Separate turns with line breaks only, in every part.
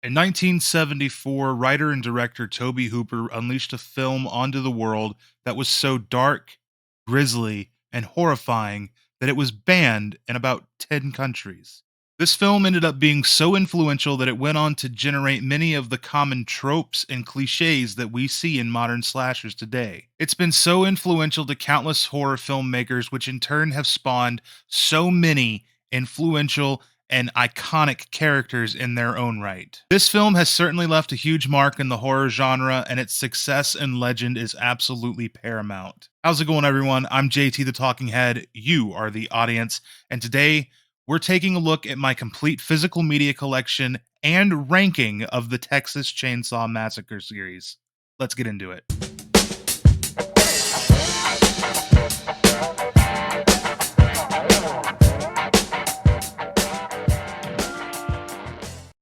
In 1974, writer and director Toby Hooper unleashed a film onto the world that was so dark, grisly, and horrifying that it was banned in about 10 countries. This film ended up being so influential that it went on to generate many of the common tropes and cliches that we see in modern slashers today. It's been so influential to countless horror filmmakers, which in turn have spawned so many influential and iconic characters in their own right. This film has certainly left a huge mark in the horror genre, and its success and legend is absolutely paramount. How's it going, everyone? I'm JT the Talking Head. You are the audience, and today we're taking a look at my complete physical media collection and ranking of the Texas Chainsaw Massacre series. Let's get into it.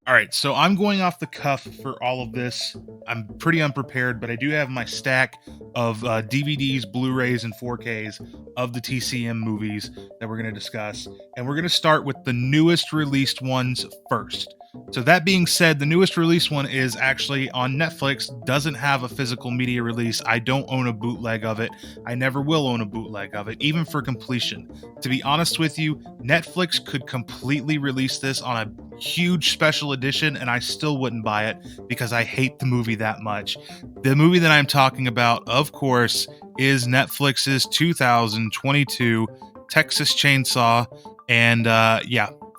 All right, so I'm going off the cuff for all of this. I'm pretty unprepared, but I do have my stack of DVDs, Blu-rays, and 4Ks of the TCM movies that we're going to discuss. And we're going to start with the newest released ones first. So that being said, the newest released one is actually on Netflix, doesn't have a physical media release. I don't own a bootleg of it. I never will own a bootleg of it, even for completion. To be honest with you, Netflix could completely release this on a huge special edition and I still wouldn't buy it because I hate the movie that much. The movie that I'm talking about, of course, is Netflix's 2022 Texas Chainsaw, and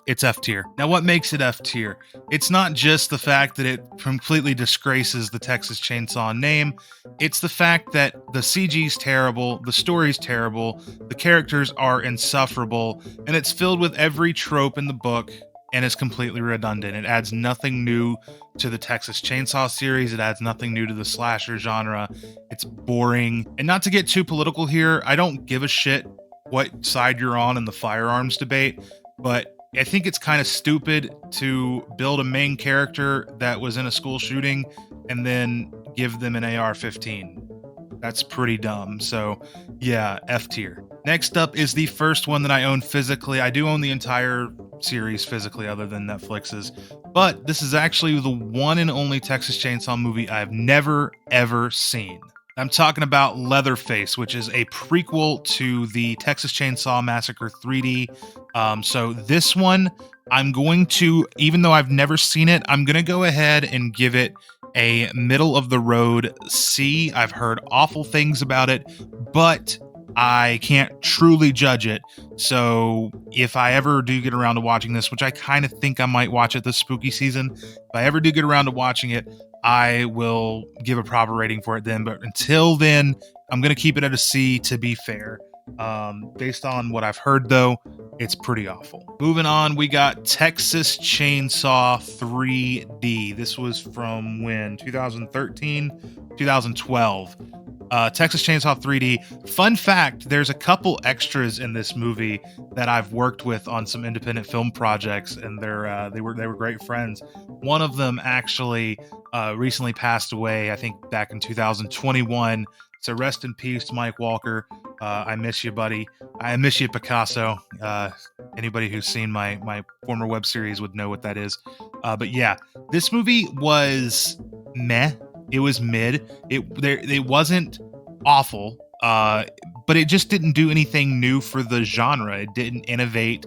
it's F tier. Now, what makes it F tier? It's not just the fact that it completely disgraces the Texas Chainsaw name. It's the fact that the CG's terrible, the story's terrible, the characters are insufferable, and it's filled with every trope in the book and is completely redundant. It adds nothing new to the Texas Chainsaw series. It adds nothing new to the slasher genre. It's boring. And not to get too political here, I don't give a shit what side you're on in the firearms debate, but I think it's kind of stupid to build a main character that was in a school shooting and then give them an AR-15. That's pretty dumb. So, yeah, F tier. Next up is the first one that I own physically. I do own the entire series physically, other than Netflix's, but this is actually the one and only Texas Chainsaw movie I've never, ever seen. I'm talking about Leatherface, which is a prequel to the Texas Chainsaw Massacre 3D. So this one, I'm going to, even though I've never seen it, I'm going to go ahead and give it a middle of the road C. I've heard awful things about it, but I can't truly judge it. So if I ever do get around to watching this, which I kind of think I might watch it this spooky season, if I ever do get around to watching it, I will give a proper rating for it then. But until then, I'm going to keep it at a C to be fair. Based on what I've heard, though, it's pretty awful. Moving on, we got Texas Chainsaw 3D. This was from when? 2013, 2012. Texas Chainsaw 3D. Fun fact, there's a couple extras in this movie that I've worked with on some independent film projects, and they were great friends. One of them actually recently passed away, I think back in 2021. So rest in peace, Mike Walker. I miss you, buddy. I miss you, Picasso. Anybody who's seen my former web series would know what that is. But yeah, this movie was meh. It was mid. It wasn't awful, but it just didn't do anything new for the genre. It didn't innovate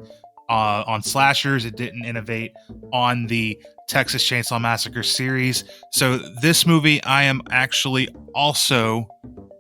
on slashers. It didn't innovate on the Texas Chainsaw Massacre series. So this movie, I am actually also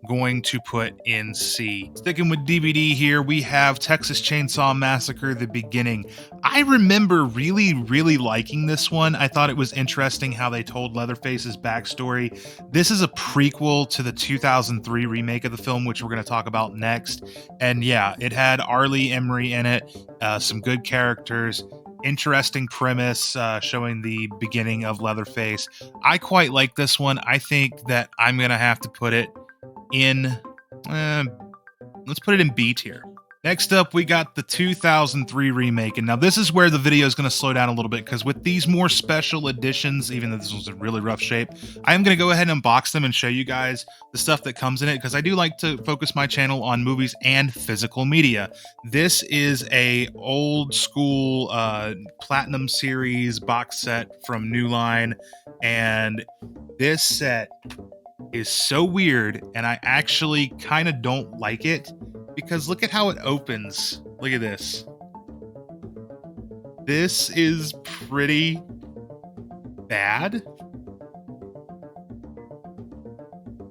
going to put in C. Sticking with DVD here, we have Texas Chainsaw Massacre: The Beginning. I remember really, really liking this one. I thought it was interesting how they told Leatherface's backstory. This is a prequel to the 2003 remake of the film, which we're going to talk about next. And yeah, it had Arlie Emery in it, some good characters, interesting premise, showing the beginning of Leatherface. I quite like this one. I think that I'm going to have to put it in, let's put it in B tier. Next up, we got the 2003 remake. And now this is where the video is going to slow down a little bit, because with these more special editions, even though this was in really rough shape, I am going to go ahead and unbox them and show you guys the stuff that comes in it, because I do like to focus my channel on movies and physical media. This is a old school Platinum Series box set from New Line, and this set is so weird, and I actually kind of don't like it, because look at how it opens. Look at this. This is pretty bad.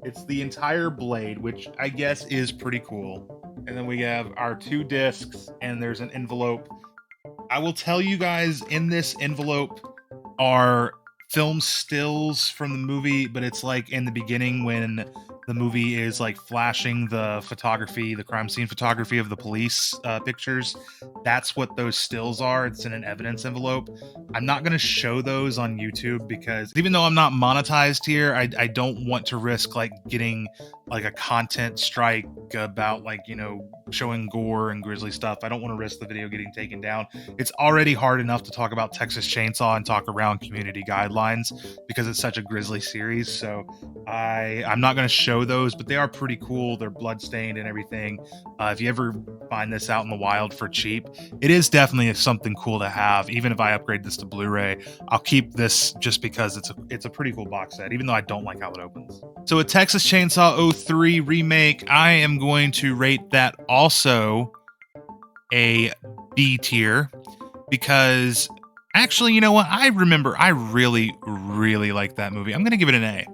It's the entire blade, which I guess is pretty cool. And then we have our 2 discs, and there's an envelope. I will tell you guys, in this envelope are film stills from the movie, but it's like in the beginning when the movie is like flashing the photography, the crime scene photography of the police pictures. That's what those stills are. It's in an evidence envelope. I'm not going to show those on YouTube, because even though I'm not monetized here, I don't want to risk like getting like a content strike about, like, you know, showing gore and grisly stuff. I don't want to risk the video getting taken down. It's already hard enough to talk about Texas Chainsaw and talk around community guidelines because it's such a grisly series. So I'm not going to show those, but they are pretty cool. They're bloodstained and everything. If you ever find this out in the wild for cheap, it is definitely something cool to have. Even if I upgrade this to Blu-ray, I'll keep this just because it's a pretty cool box set, even though I don't like how it opens. So a Texas Chainsaw 03 remake, I am going to rate that also a B tier, because actually, you know what? I remember I really, really like that movie. I'm going to give it an A.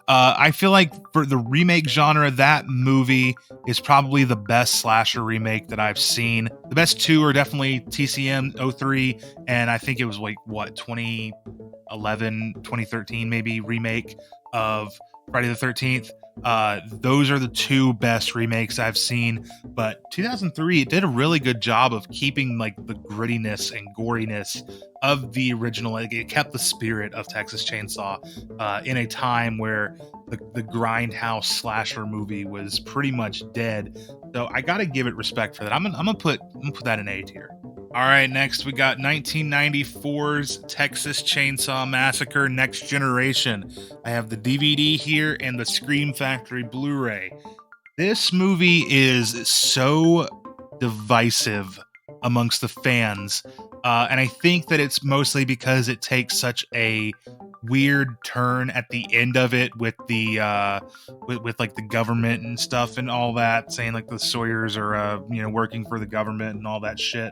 I feel like for the remake genre, that movie is probably the best slasher remake that I've seen. The best 2 are definitely TCM 03, and I think it was like, what, 2011, 2013 maybe, remake of Friday the 13th. Those are the 2 best remakes I've seen, but 2003, it did a really good job of keeping like the grittiness and goriness of the original. Like, it kept the spirit of Texas Chainsaw in a time where the grindhouse slasher movie was pretty much dead. So I gotta give it respect for that. I'm gonna put that in A tier. All right, next we got 1994's Texas Chainsaw Massacre Next Generation. I have the DVD here and the Scream Factory Blu-ray. This movie is so divisive amongst the fans, and I think that it's mostly because it takes such a weird turn at the end of it with the with like the government and stuff and all that, saying like the Sawyers are working for the government and all that shit.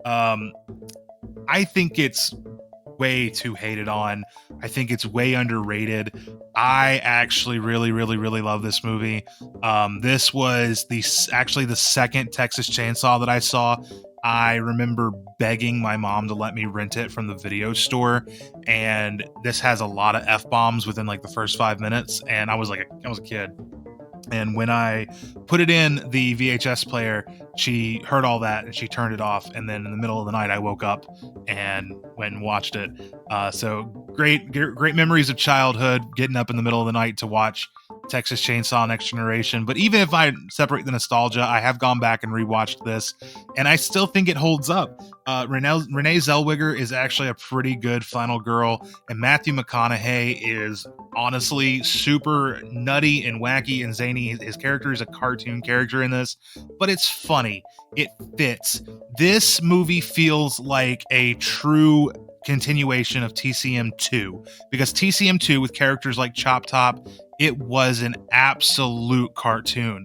I think it's way too hated on. I think it's way underrated. I actually really, really, really love this movie. This was actually the second Texas Chainsaw that I saw. I remember begging my mom to let me rent it from the video store, and this has a lot of F-bombs within like the first 5 minutes, and I was a kid. And when I put it in the VHS player, she heard all that and she turned it off. And then in the middle of the night, I woke up and went and watched it. So great memories of childhood, getting up in the middle of the night to watch Texas Chainsaw Next Generation. But even if I separate the nostalgia, I have gone back and rewatched this, and I still think it holds up. Renee Zellweger is actually a pretty good final girl, and Matthew McConaughey is honestly super nutty and wacky and zany. His character is a cartoon character in this, but it's funny. It fits. This movie feels like a true continuation of TCM 2, because TCM 2 with characters like Chop Top, it was an absolute cartoon.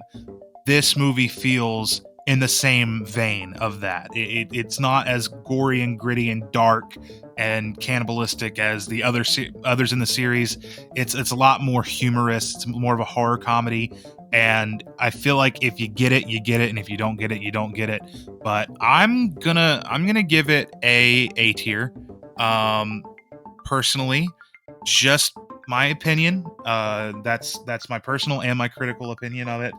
This movie feels in the same vein of that. It's not as gory and gritty and dark and cannibalistic as the others in the series. It's a lot more humorous. It's more of a horror comedy, and I feel like if you get it, you get it, and if you don't get it, you don't get it. But I'm gonna give it a tier. Personally, just my opinion. That's my personal and my critical opinion of it.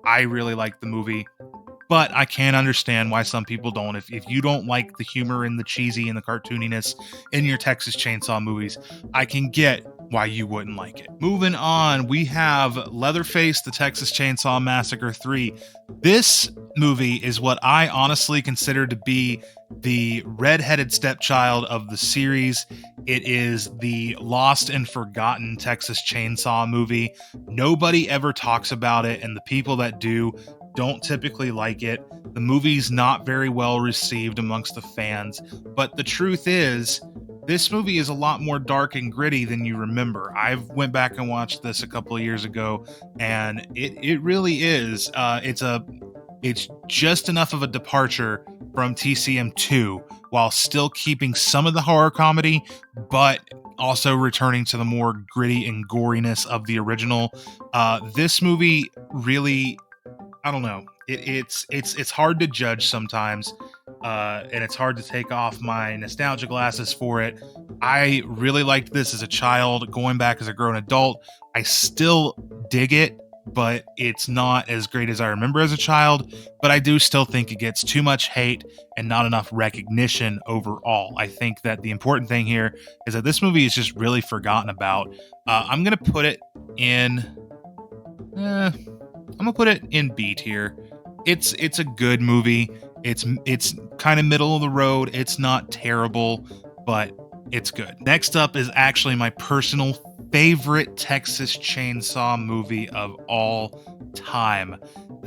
I really like the movie, but I can understand why some people don't. If you don't like the humor and the cheesy and the cartooniness in your Texas Chainsaw movies, I can get why you wouldn't like it. Moving on, we have Leatherface, the Texas Chainsaw Massacre 3. This movie is what I honestly consider to be the redheaded stepchild of the series. It is the lost and forgotten Texas Chainsaw movie. Nobody ever talks about it, and the people that do don't typically like it. The movie's not very well received amongst the fans, but the truth is, this movie is a lot more dark and gritty than you remember. I went back and watched this a couple of years ago, and it really is. It's just enough of a departure from TCM2 while still keeping some of the horror comedy, but also returning to the more gritty and goriness of the original. This movie really, I don't know. It's hard to judge sometimes, and it's hard to take off my nostalgia glasses for it. I really liked this as a child. Going back as a grown adult, I still dig it, but it's not as great as I remember as a child. But I do still think it gets too much hate and not enough recognition overall. I think that the important thing here is that this movie is just really forgotten about. I'm gonna put it in. I'm gonna put it in B tier. It's a good movie. It's kind of middle of the road. It's not terrible, but it's good. Next up is actually my personal favorite Texas Chainsaw movie of all time.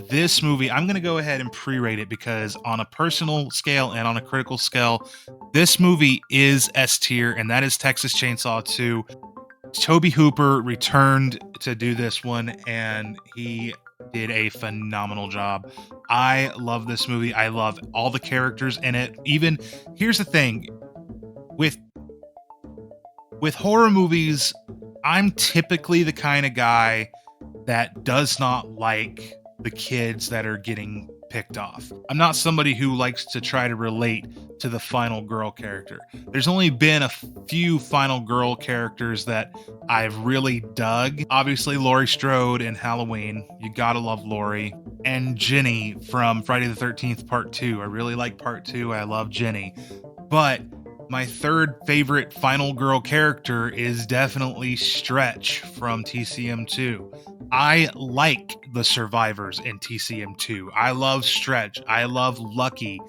This movie, I'm going to go ahead and pre-rate it because on a personal scale and on a critical scale, this movie is S tier, and that is Texas Chainsaw 2. Toby Hooper returned to do this one, and he did a phenomenal job. I love this movie. I love all the characters in it. Even here's the thing with horror movies, I'm typically the kind of guy that does not like the kids that are getting picked off. I'm not somebody who likes to try to relate to the final girl character. There's only been a few final girl characters that I've really dug. Obviously, Laurie Strode in Halloween. You gotta love Laurie. And Jenny from Friday the 13th Part 2. I really like Part 2. I love Jenny. But my third favorite final girl character is definitely Stretch from TCM2. I like the survivors in TCM2. I love Stretch. I love Lucky.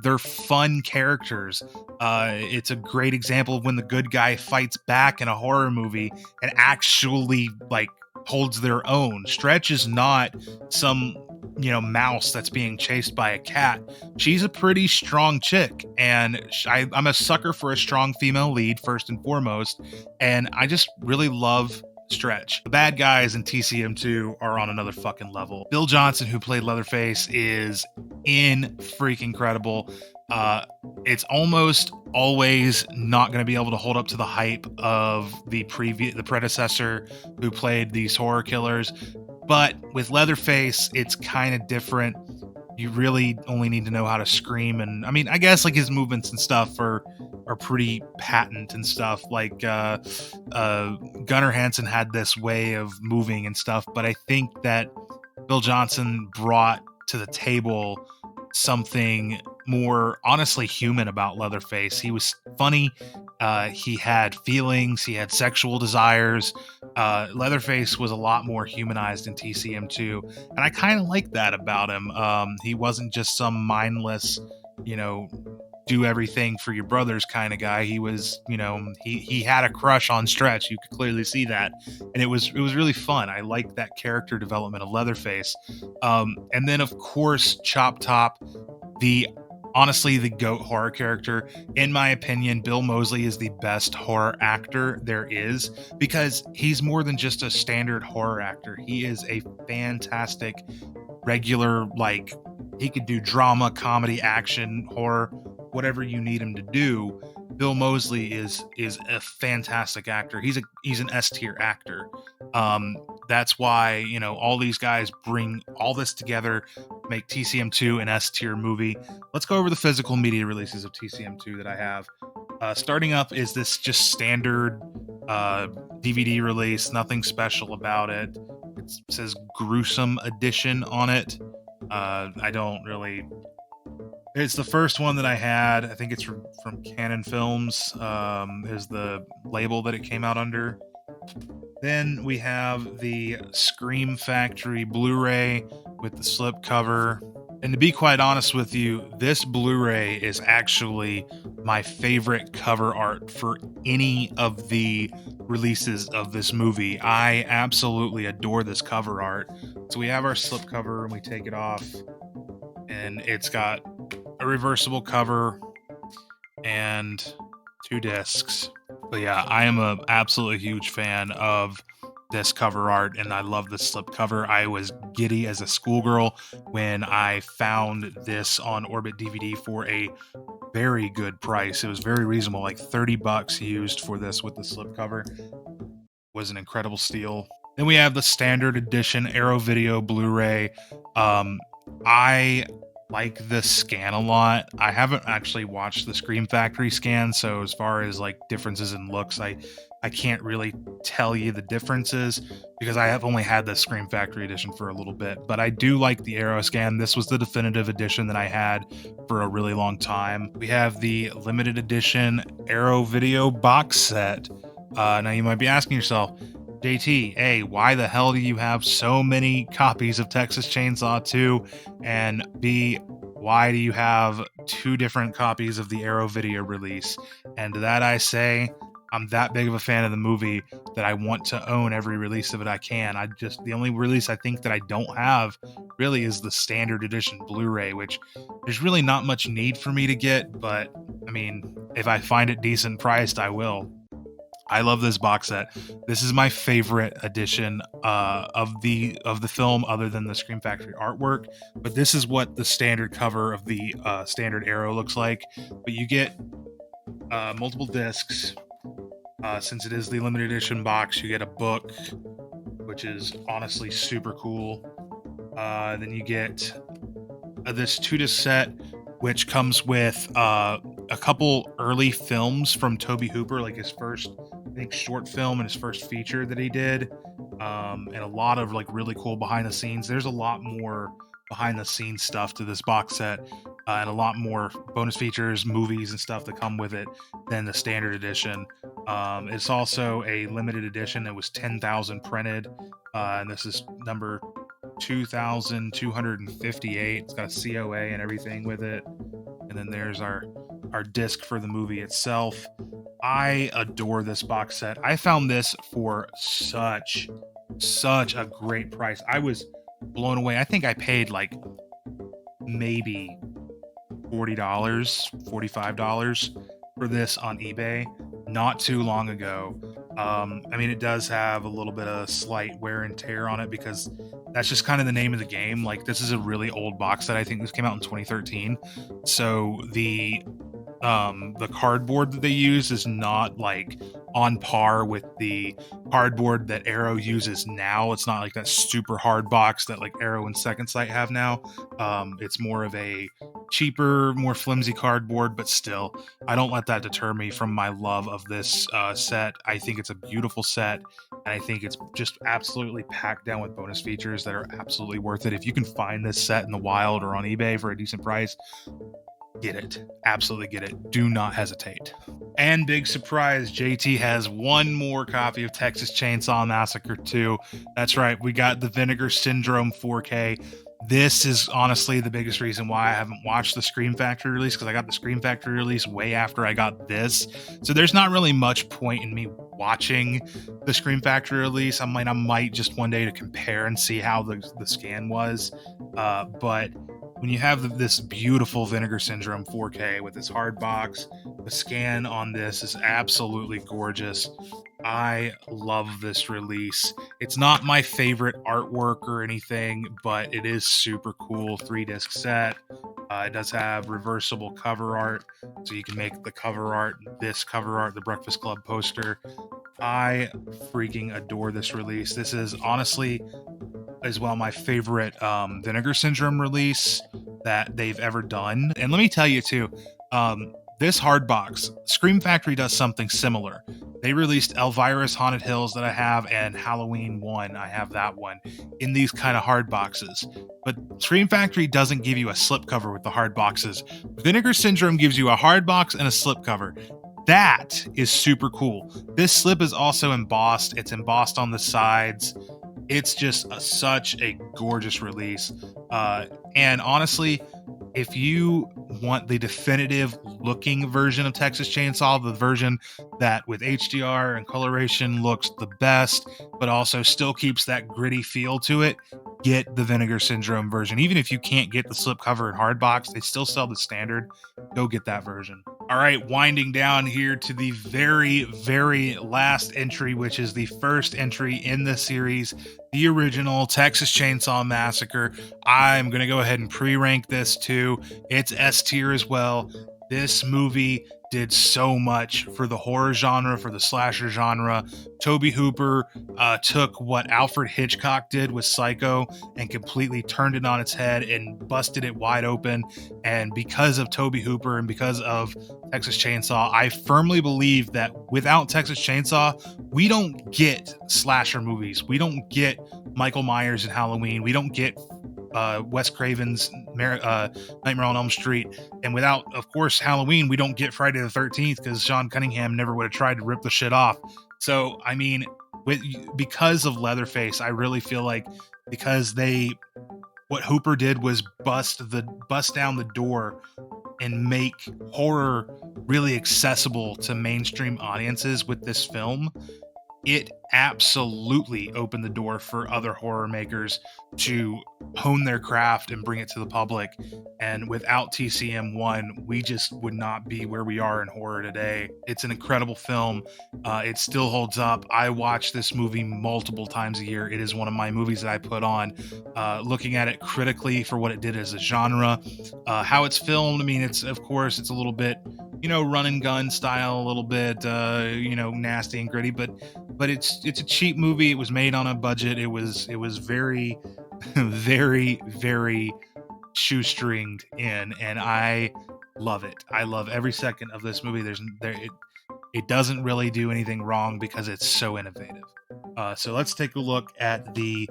They're fun characters. It's a great example of when the good guy fights back in a horror movie and actually like holds their own. Stretch is not some mouse that's being chased by a cat. She's a pretty strong chick, and I'm a sucker for a strong female lead first and foremost, and I just really love Stretch. The bad guys in TCM2 are on another fucking level. Bill Johnson, who played Leatherface, is freaking incredible. It's almost always not going to be able to hold up to the hype of the predecessor who played these horror killers. But with Leatherface, it's kind of different. You really only need to know how to scream, and I mean, I guess like his movements and stuff are pretty patent and stuff. Like Gunnar Hansen had this way of moving and stuff, but I think that Bill Johnson brought to the table something more honestly human about Leatherface. He was funny. He had feelings. He had sexual desires. Leatherface was a lot more humanized in TCM2, and I kind of like that about him. He wasn't just some mindless, do everything for your brothers kind of guy. He was, he had a crush on Stretch. You could clearly see that, and it was really fun. I liked that character development of Leatherface. And then of course Chop Top, honestly the GOAT horror character. In my opinion, Bill Moseley is the best horror actor there is, because he's more than just a standard horror actor. He is a fantastic regular, like, he could do drama, comedy, action, horror, whatever you need him to do. Bill Moseley is a fantastic actor. He's an S tier actor. That's why, all these guys bring all this together, make TCM2 an S tier movie. Let's go over the physical media releases of TCM2 that I have. Starting up is this just standard DVD release, nothing special about it. It says gruesome edition on it. It's the first one that I had. I think it's from Canon Films, is the label that it came out under. Then we have the Scream Factory Blu-ray with the slipcover. And to be quite honest with you, this Blu-ray is actually my favorite cover art for any of the releases of this movie. I absolutely adore this cover art. So we have our slipcover and we take it off, and it's got a reversible cover and 2 discs. But yeah, I am a absolutely huge fan of this cover art, and I love the slipcover. I was giddy as a schoolgirl when I found this on Orbit DVD for a very good price. It was very reasonable, like $30 used for this with the slipcover. Was an incredible steal. Then we have the standard edition Arrow Video Blu-ray. I like the scan a lot. I haven't actually watched the Scream Factory scan, so as far as like differences in looks, I can't really tell you the differences because I have only had the Scream Factory edition for a little bit. But I do like the Arrow scan. This was the definitive edition that I had for a really long time. We have the limited edition Arrow Video box set. Now you might be asking yourself, JT, A, why the hell do you have so many copies of Texas Chainsaw 2? And B, why do you have 2 different copies of the Arrow video release? And to that I say, I'm that big of a fan of the movie that I want to own every release of it I can. The only release I think that I don't have really is the standard edition Blu-ray, which there's really not much need for me to get, but I mean, if I find it decent priced, I will. I love this box set. This is my favorite edition of the film, other than the Scream Factory artwork. But this is what the standard cover of the standard Arrow looks like. But you get multiple discs. Since it is the limited edition box, you get a book, which is honestly super cool. Then you get this 2-disc set, which comes with a couple early films from Tobe Hooper, like his first, I think, short film and his first feature that he did, and a lot of like really cool behind the scenes. There's a lot more behind the scenes stuff to this box set, and a lot more bonus features, movies, and stuff that come with it than the standard edition. It's also a limited edition. It was 10,000 printed, and this is number 2,258. It's got a COA and everything with it. And then there's our disc for the movie itself. I adore this box set. I found this for such a great price. I was blown away. I think I paid like maybe $40, $45 for this on eBay not too long ago. I mean, it does have a little bit of slight wear and tear on it because that's just kind of the name of the game. Like, this is a really old box set. I think this came out in 2013. So the cardboard that they use is not like on par with the cardboard that Arrow uses now. It's not like that super hard box that like Arrow and Second Sight have now. It's more of a cheaper, more flimsy cardboard, but still, I don't let that deter me from my love of this set. I think it's a beautiful set, and I think it's just absolutely packed down with bonus features that are absolutely worth it. If you can find this set in the wild or on eBay for a decent price, get it. Absolutely get it. Do not hesitate. And big surprise, JT has one more copy of Texas Chainsaw Massacre 2. That's right, we got the Vinegar Syndrome 4K. This is honestly the biggest reason why I haven't watched the Scream Factory release, because I got the Scream Factory release way after I got this. So there's not really much point in me watching the Scream Factory release. I might just one day to compare and see how the scan was. But when you have this beautiful Vinegar Syndrome 4K with this hard box, the scan on this is absolutely gorgeous. I love this release. It's not my favorite artwork or anything, but it is super cool. 3-disc set. It does have reversible cover art, so you can make the cover art, this cover art, the Breakfast Club poster. I freaking adore this release. This is honestly as well my favorite Vinegar Syndrome release that they've ever done. And let me tell you too, this hard box, Scream Factory does something similar. They released Elvira's Haunted Hills that I have, and Halloween 1, I have that one, in these kind of hard boxes. But Scream Factory doesn't give you a slipcover with the hard boxes. Vinegar Syndrome gives you a hard box and a slipcover. That is super cool. This slip is also embossed. It's embossed on the sides. It's just such a gorgeous release. And honestly, if you want the definitive looking version of Texas Chainsaw, the version that with HDR and coloration looks the best, but also still keeps that gritty feel to it, get the Vinegar Syndrome version. Even if you can't get the slipcover and hard box, they still sell the standard. Go get that version. All right, winding down here to the very, very last entry, which is the first entry in the series, the original Texas Chainsaw Massacre. I'm going to go ahead and pre-rank this too. It's S tier as well. This movie did so much for the horror genre, for the slasher genre. Tobe Hooper took what Alfred Hitchcock did with Psycho and completely turned it on its head and busted it wide open. And because of Tobe Hooper and because of Texas Chainsaw, I firmly believe that without Texas Chainsaw, we don't get slasher movies. We don't get Michael Myers in Halloween. We don't get Wes Craven's Nightmare on Elm Street. And without, of course, Halloween, we don't get Friday the 13th because Sean Cunningham never would have tried to rip the shit off. So, I mean, because of Leatherface, I really feel like because what Hooper did was bust down the door and make horror really accessible to mainstream audiences with this film. It absolutely opened the door for other horror makers to hone their craft and bring it to the public. And without TCM1, we just would not be where we are in horror today. It's an incredible film. It still holds up. I watch this movie multiple times a year. It is one of my movies that I put on. Looking at it critically for what it did as a genre, how it's filmed. I mean, it's a little bit, run and gun style, a little bit, nasty and gritty, but it's a cheap movie. It was made on a budget. It was very, very, very shoestringed in, and I love it. I love every second of this movie. It doesn't really do anything wrong because it's so innovative. So let's take a look at the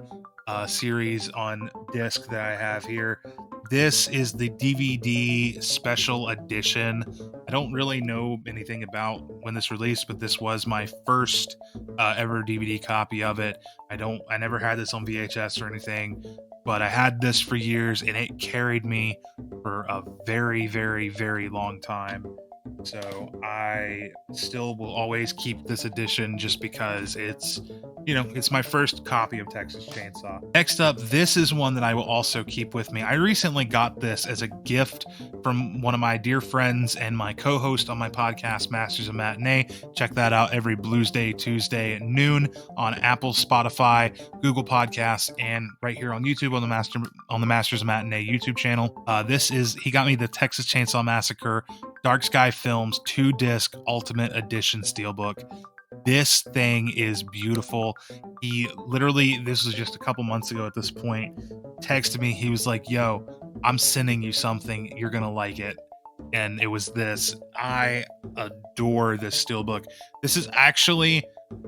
series on disc that I have here. This is the DVD special edition. I don't really know anything about when this released, but this was my first ever DVD copy of it. I never had this on VHS or anything, but I had this for years and it carried me for a very, very, very long time. So I still will always keep this edition just because it's my first copy of Texas Chainsaw. Next up, this is one that I will also keep with me. I recently got this as a gift from one of my dear friends and my co-host on my podcast, Masters of Matinee. Check that out every Blues Day Tuesday at noon on Apple, Spotify, Google Podcasts, and right here on YouTube on the Masters of Matinee YouTube channel. He got me the Texas Chainsaw Massacre Dark Sky Films 2-disc Ultimate Edition Steelbook. This thing is beautiful. He literally, this was just a couple months ago at this point, texted me. He was like, yo, I'm sending you something. You're going to like it. And it was this. I adore this steelbook. This is actually,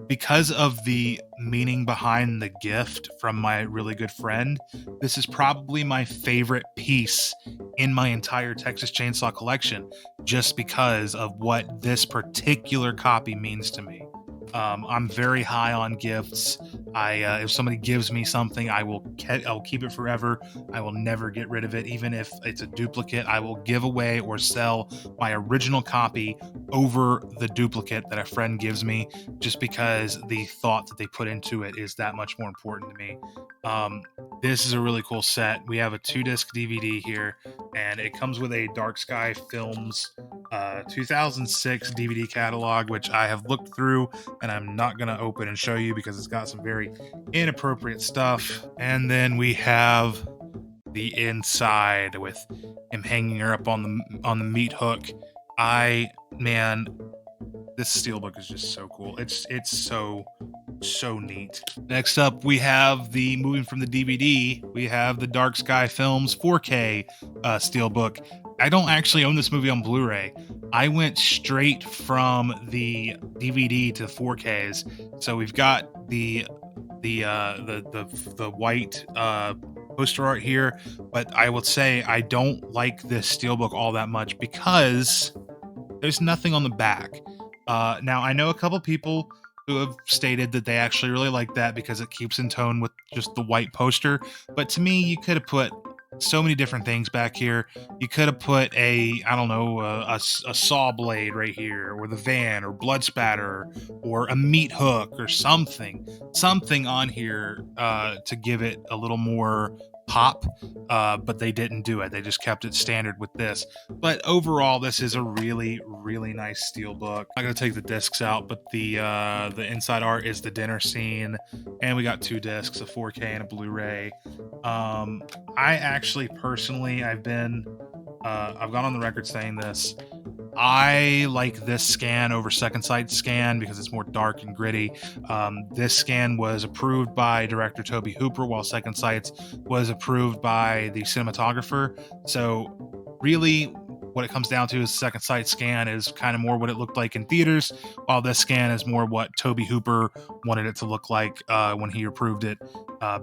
because of the meaning behind the gift from my really good friend, this is probably my favorite piece in my entire Texas Chainsaw collection, just because of what this particular copy means to me. I'm very high on gifts. If somebody gives me something, I'll keep it forever. I will never get rid of it. Even if it's a duplicate, I will give away or sell my original copy over the duplicate that a friend gives me, just because the thought that they put into it is that much more important to me. This is a really cool set. We have a 2-disc DVD here, and it comes with a Dark Sky Films 2006 DVD catalog, which I have looked through and I'm not going to open and show you because it's got some very inappropriate stuff. And then we have the inside with him hanging her up on the meat hook. This steelbook is just so cool. It's so neat. Next up, we have moving from the DVD, we have the Dark Sky Films 4K steelbook. I don't actually own this movie on Blu-ray. I went straight from the DVD to 4Ks. So we've got the white poster art here, but I will say I don't like this steelbook all that much because there's nothing on the back. Now I know a couple people who have stated that they actually really like that because it keeps in tone with just the white poster. But to me, you could have put so many different things back here. You could have put I don't know, a saw blade right here, or the van, or blood spatter, or a meat hook, or something on here to give it a little more pop. But they didn't do it. They just kept it standard with this. But overall, this is a really, really nice steel book. I'm not gonna take the discs out, but the inside art is the dinner scene, and we got 2 discs, a 4K and a Blu-ray. I actually personally, I've gone on the record saying this. I like this scan over Second Sight scan because it's more dark and gritty. This scan was approved by director Toby Hooper, while Second Sight was approved by the cinematographer. So really, what it comes down to is Second Sight scan is kind of more what it looked like in theaters, while this scan is more what Toby Hooper wanted it to look like when he approved it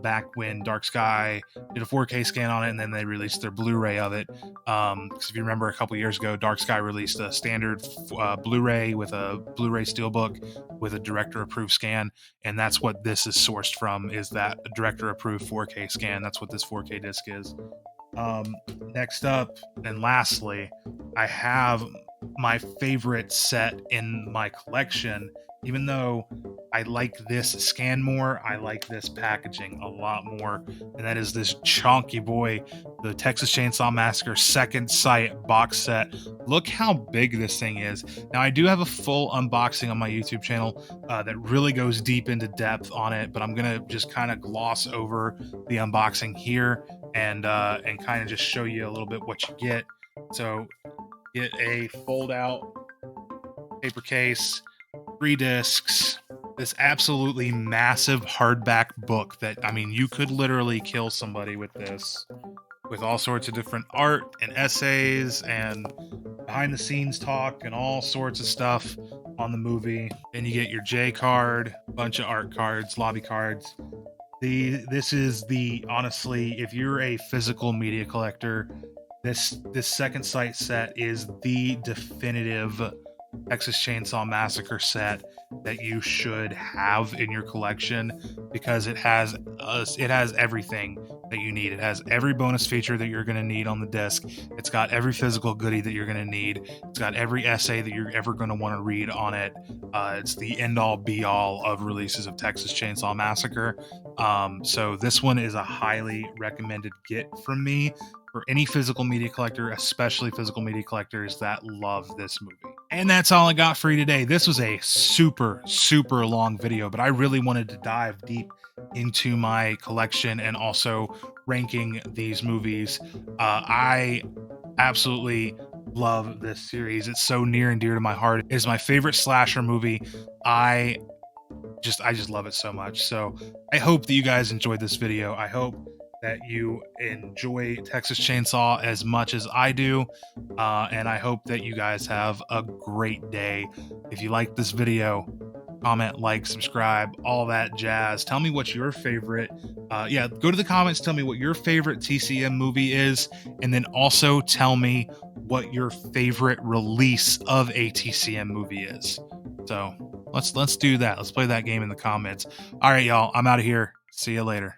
back when Dark Sky did a 4K scan on it, and then they released their Blu-ray of it. Because if you remember, a couple years ago, Dark Sky released a standard Blu-ray with a Blu-ray steelbook with a director-approved scan, and that's what this is sourced from, is that director-approved 4K scan. That's what this 4K disc is. Next up and lastly, I have my favorite set in my collection. Even though I like this scan more, I like this packaging a lot more, and that is this chonky boy, the Texas Chainsaw Massacre Second Sight box set. Look how big this thing is. Now, I do have a full unboxing on my YouTube channel that really goes deep into depth on it, but I'm gonna just kind of gloss over the unboxing here and kind of just show you a little bit what you get. So, get a fold-out paper case, 3 discs, this absolutely massive hardback book that, I mean, you could literally kill somebody with this, with all sorts of different art and essays and behind the scenes talk and all sorts of stuff on the movie. Then you get your J card, a bunch of art cards, lobby cards. This is honestly, if you're a physical media collector, this Second Sight set is the definitive Texas Chainsaw Massacre set that you should have in your collection, because it has everything that you need. It has every bonus feature that you're going to need on the disc. It's got every physical goodie that you're going to need. It's got every essay that you're ever going to want to read on it. It's the end-all be-all of releases of Texas Chainsaw Massacre. So this one is a highly recommended get from me for any physical media collector, especially physical media collectors that love this movie. And that's all I got for you today. This was a super, super long video, but I really wanted to dive deep into my collection and also ranking these movies. I absolutely love this series. It's so near and dear to my heart. It is my favorite slasher movie. I just love it so much. So I hope that you guys enjoyed this video. I hope that you enjoy Texas Chainsaw as much as I do, and I hope that you guys have a great day. If you like this video, comment, like, subscribe, all that jazz. Tell me what your favorite, go to the comments, tell me what your favorite TCM movie is, and then also tell me what your favorite release of a TCM movie is. So let's do that. Let's play that game in the comments. All right, y'all, I'm out of here. See you later.